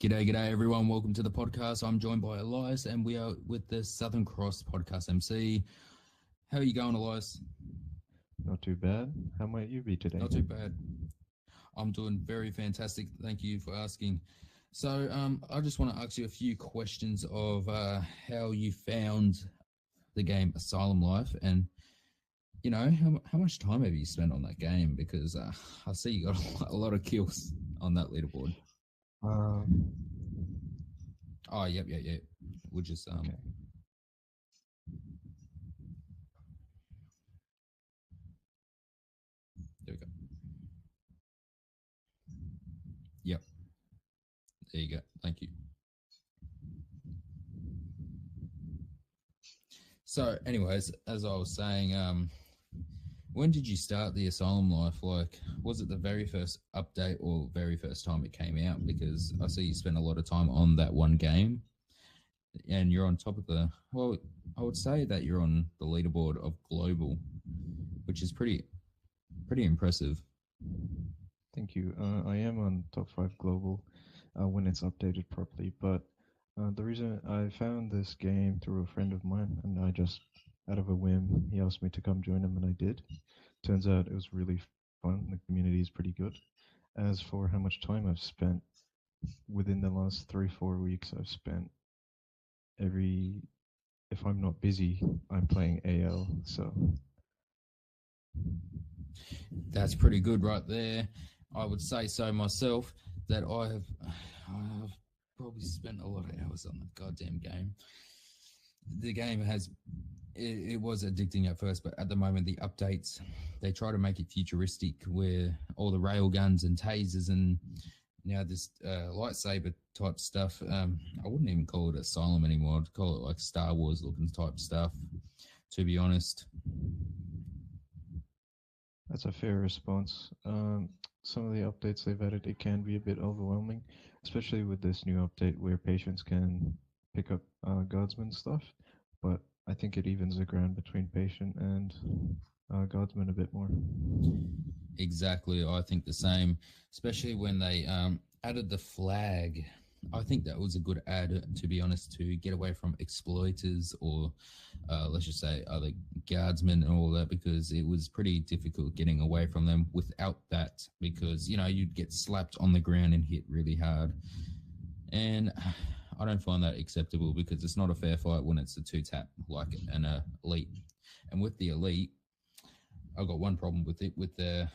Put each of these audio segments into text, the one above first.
G'day, everyone. Welcome to the podcast. I'm joined by ELYAS, and we are with the Southern Cross Podcast MC. How are you going, ELYAS? Not too bad. How might you be today? Not too bad. I'm doing very fantastic. Thank you for asking. So, I just want to ask you a few questions of how you found the game Asylum Life, and how much time have you spent on that game? Because I see you got a lot of kills on that leaderboard. Oh, yep. We'll just Okay. There we go. Yep. There you go. Thank you. So, anyways, as I was saying, when did you start the Asylum Life? Like, was it the very first update or very first time it came out? Because I see you spent a lot of time on that one game, and you're on top of I would say that you're on the leaderboard of global, which is pretty impressive. Thank you. I am on top 5 global when it's updated properly, but the reason I found this game through a friend of mine, and I just, out of a whim, he asked me to come join him, and I did. Turns out it was really fun. The community is pretty good. As for how much time I've spent, within the last 3-4 weeks, I've spent if I'm not busy, I'm playing AL, so... That's pretty good right there. I would say so myself, that I've probably spent a lot of hours on the goddamn game. The game it was addicting at first, but at the moment the updates, they try to make it futuristic, where all the rail guns and tasers and now this lightsaber type stuff. I wouldn't even call it Asylum anymore. I'd call it like Star Wars looking type stuff, to be honest. That's a fair response. Some of the updates they've added, it can be a bit overwhelming, especially with this new update where patients can pick up guardsman stuff. But I think it evens the ground between patient and guardsman a bit more. Exactly, I think the same, especially when they added the flag. I think that was a good add, to be honest, to get away from exploiters or let's just say other guardsmen and all that, because it was pretty difficult getting away from them without that, because you'd get slapped on the ground and hit really hard, and I don't find that acceptable, because it's not a fair fight when it's a 2-tap like an elite. And with the elite, I've got one problem with it, with the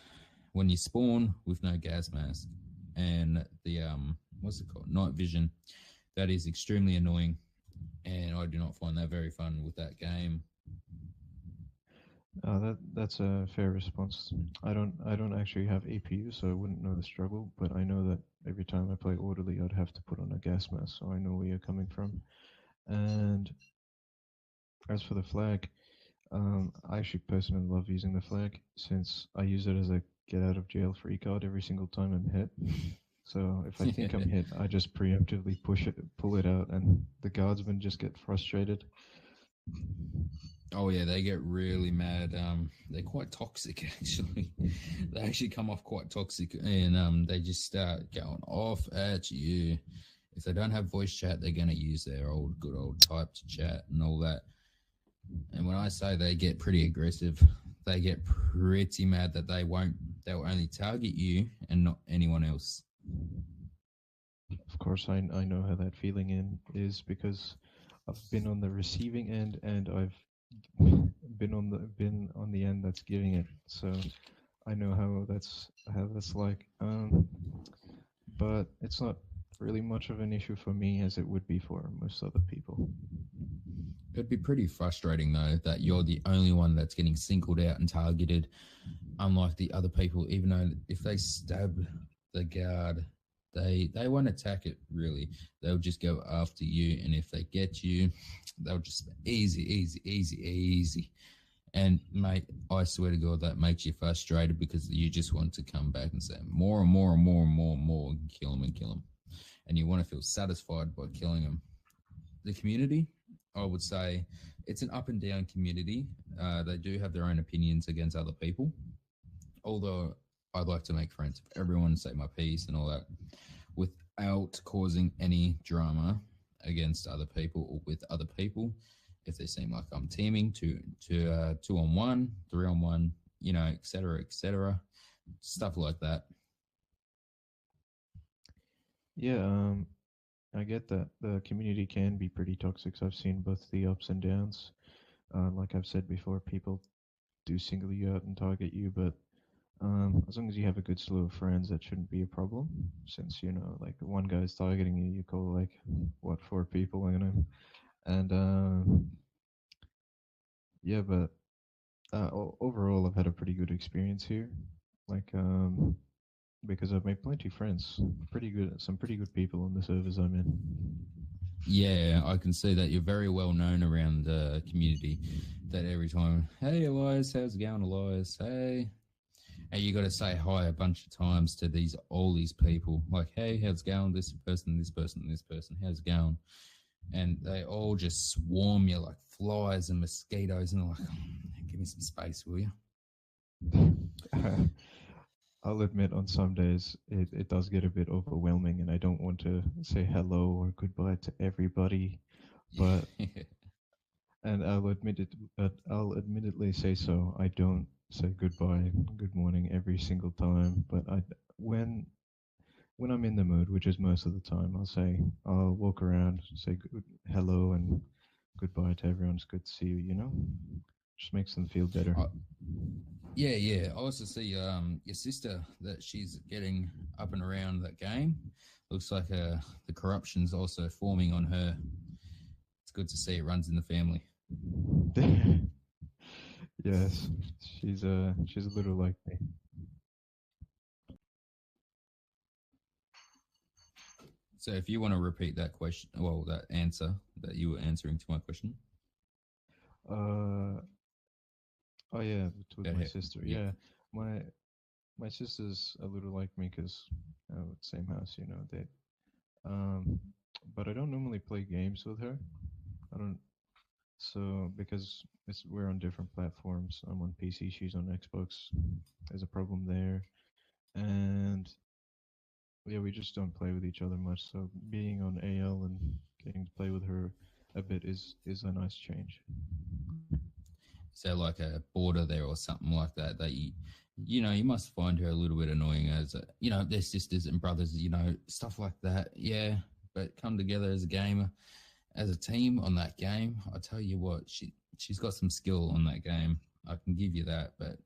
when you spawn with no gas mask and the what's it called, night vision. That is extremely annoying, and I do not find that very fun with that game. That's a fair response. I don't actually have APU, so I wouldn't know the struggle. But I know that every time I play orderly, I'd have to put on a gas mask, so I know where you're coming from. And as for the flag, I actually personally love using the flag, since I use it as a get out of jail free card every single time I'm hit. So if I think I'm hit, I just preemptively pull it out, and the guardsmen just get frustrated. Oh yeah, they get really mad. They're quite toxic, actually. They actually come off quite toxic, and they just start going off at you. If they don't have voice chat, they're going to use their good old type to chat and all that. And when I say they get pretty aggressive, they get pretty mad that they'll only target you and not anyone else. Of course, I know how that feeling is, because I've been on the receiving end, and I've been on the end that's giving it. So I know how that's like. But it's not really much of an issue for me as it would be for most other people. It'd be pretty frustrating, though, that you're the only one that's getting singled out and targeted, unlike the other people. Even though if they stab the guard, they won't attack it, really. They'll just go after you, and if they get you, they'll just easy. And mate, I swear to God, that makes you frustrated, because you just want to come back and say more and more, and kill them. And you want to feel satisfied by killing them. The community, I would say, it's an up and down community. They do have their own opinions against other people. Although I'd like to make friends with everyone, say my piece and all that. With without causing any drama against other people or with other people. If they seem like I'm teaming to 2-on-1, 3-on-1, etc., stuff like that. Yeah, I get that the community can be pretty toxic. So I've seen both the ups and downs. Like I've said before, people do single you out and target you, but as long as you have a good slew of friends, that shouldn't be a problem. Since like one guy's targeting you, you call like what 4 people, and yeah, but overall, I've had a pretty good experience here. Like because I've made plenty of friends, some pretty good people on the servers I'm in. Yeah, I can see that you're very well known around the community. That every time, hey Elias, how's it going, Elias? Hey, and you got to say hi a bunch of times to all these people. Like, hey, how's it going? This person, this person, this person. How's it going? And they all just swarm you like flies and mosquitoes, and they're like, give me some space, will you? I'll admit on some days it does get a bit overwhelming, and I don't want to say hello or goodbye to everybody. But Yeah. and I'll admittedly say so. I don't say goodbye, good morning every single time. But when when I'm in the mood, which is most of the time, I'll walk around, say hello and goodbye to everyone. It's good to see you. Just makes them feel better. Yeah, yeah. I also see your sister that she's getting up and around that game. Looks like the corruption's also forming on her. It's good to see it runs in the family. Yes, she's a little like me. So if you want to repeat that question, well, that answer that you were answering to my question Uh, oh yeah, with about my how, sister. yeah, Yeah, my my sister's a little like me because same house. They um, but I don't normally play games with her. I don't. So because we're on different platforms. I'm on PC. She's on Xbox. There's a problem there, and yeah, we just don't play with each other much. So being on AL and getting to play with her a bit is a nice change. so like a border there or something like that. That you must find her a little bit annoying as they're sisters and brothers, stuff like that. Yeah, but come together as a gamer, as a team on that game. I tell you what, she's got some skill on that game. I can give you that, but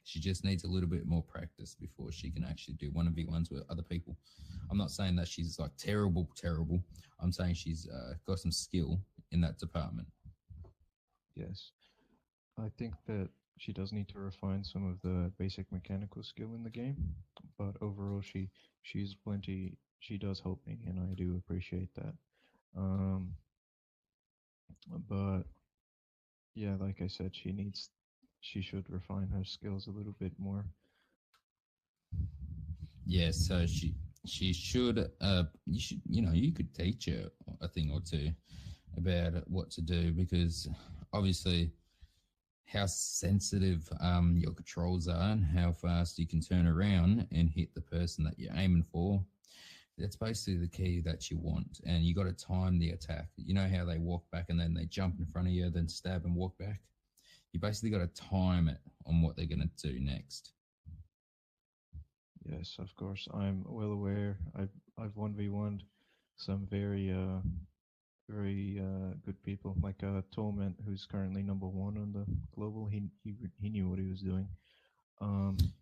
she just needs a little bit more practice before she can actually do 1v1s with other people. I'm not saying that she's like terrible, terrible. I'm saying she's got some skill in that department. Yes, I think that she does need to refine some of the basic mechanical skill in the game, but overall she's plenty. She does help me, and I do appreciate that. Um, but yeah, like I said, she should refine her skills a little bit more. Yeah, so she should you could teach her a thing or two about what to do, because obviously how sensitive your controls are and how fast you can turn around and hit the person that you're aiming for. That's basically the key that you want, and you got to time the attack. You know how they walk back and then they jump in front of you, then stab and walk back. You basically got to time it on what they're going to do next. Yes, of course. I'm well aware. I've 1v1'd some very good people, like Torment, who's currently number one on the global. He knew what he was doing.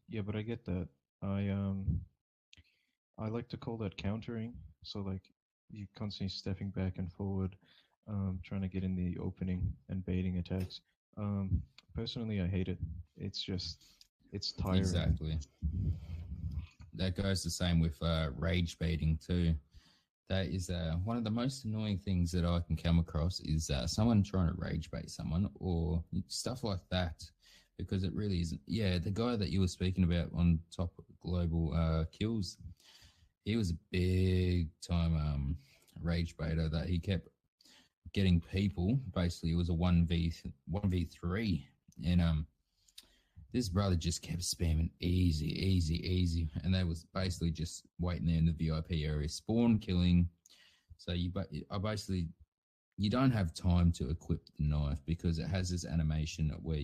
Yeah, but I get that. I um I like to call that countering. So like you constantly stepping back and forward, trying to get in the opening and baiting attacks. Um, Personally, I hate it. It's just it's tiring. Exactly. That goes the same with rage baiting too. That is one of the most annoying things that I can come across is someone trying to rage bait someone or stuff like that, because it really isn't. Yeah, the guy that you were speaking about on top global kills, he was a big time rage baiter that he kept getting people. Basically, it was a 1v3, and This brother just kept spamming easy, easy, easy, and they was basically just waiting there in the VIP area, spawn killing. So I basically you don't have time to equip the knife because it has this animation where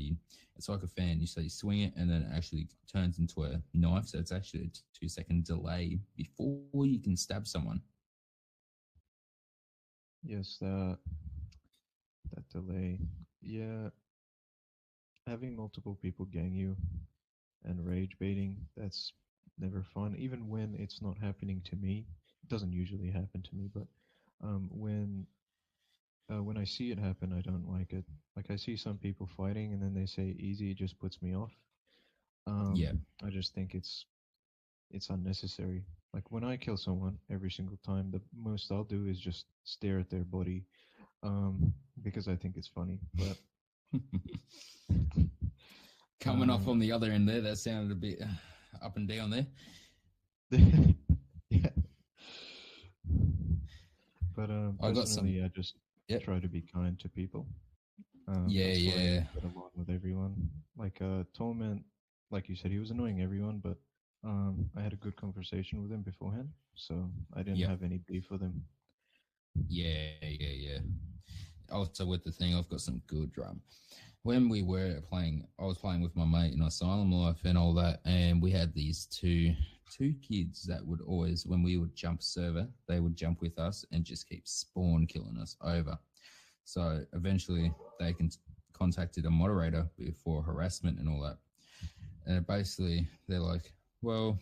it's like a fan. You swing it and then it actually turns into a knife. So it's actually a 2 second delay before you can stab someone. Yes, that delay. Yeah, having multiple people gang you and rage baiting, that's never fun. Even when it's not happening to me, it doesn't usually happen to me, but um, when when I see it happen, I don't like it. Like I see some people fighting and then they say easy, it just puts me off. Yeah. I just think it's unnecessary. Like when I kill someone every single time, the most I'll do is just stare at their body, because I think it's funny. But Coming off uh, on the other end there, that sounded a bit up and down there. yeah. But I got some. personally, I just Yep. try to be kind to people. Yeah, That's why I yeah, get along with everyone. Like Torment, like you said, he was annoying everyone, but I had a good conversation with him beforehand, so I didn't yep, have any beef with him. yeah. Also, with the thing, I've got some good drum. When we were playing, I was playing with my mate in Asylum Life and all that, and we had these two kids that would always, when we would jump server, they would jump with us and just keep spawn killing us over. So eventually, they contacted a moderator for harassment and all that, and basically they're like, "Well,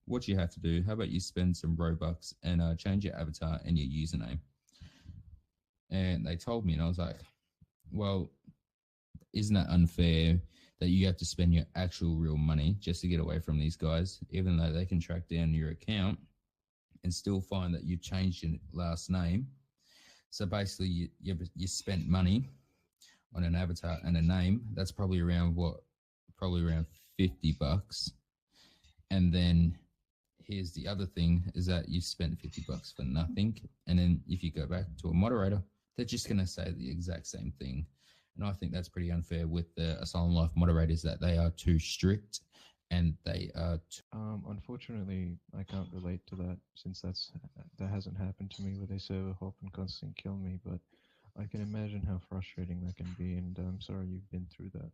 what you have to do? How about you spend some Robux and change your avatar and your username?" And they told me, and I was like, "Well, isn't that unfair that you have to spend your actual real money just to get away from these guys, even though they can track down your account and still find that you changed your last name? So basically, you spent money on an avatar and a name. That's probably around what? Probably around $50, and then here's the other thing is that you spent $50 for nothing. And then if you go back to a moderator, they're just going to say the exact same thing. And I think that's pretty unfair with the Asylum Life moderators that they are too strict and they are Unfortunately, I can't relate to that since that hasn't happened to me where they server hop and constantly kill me. But I can imagine how frustrating that can be, and I'm sorry you've been through that.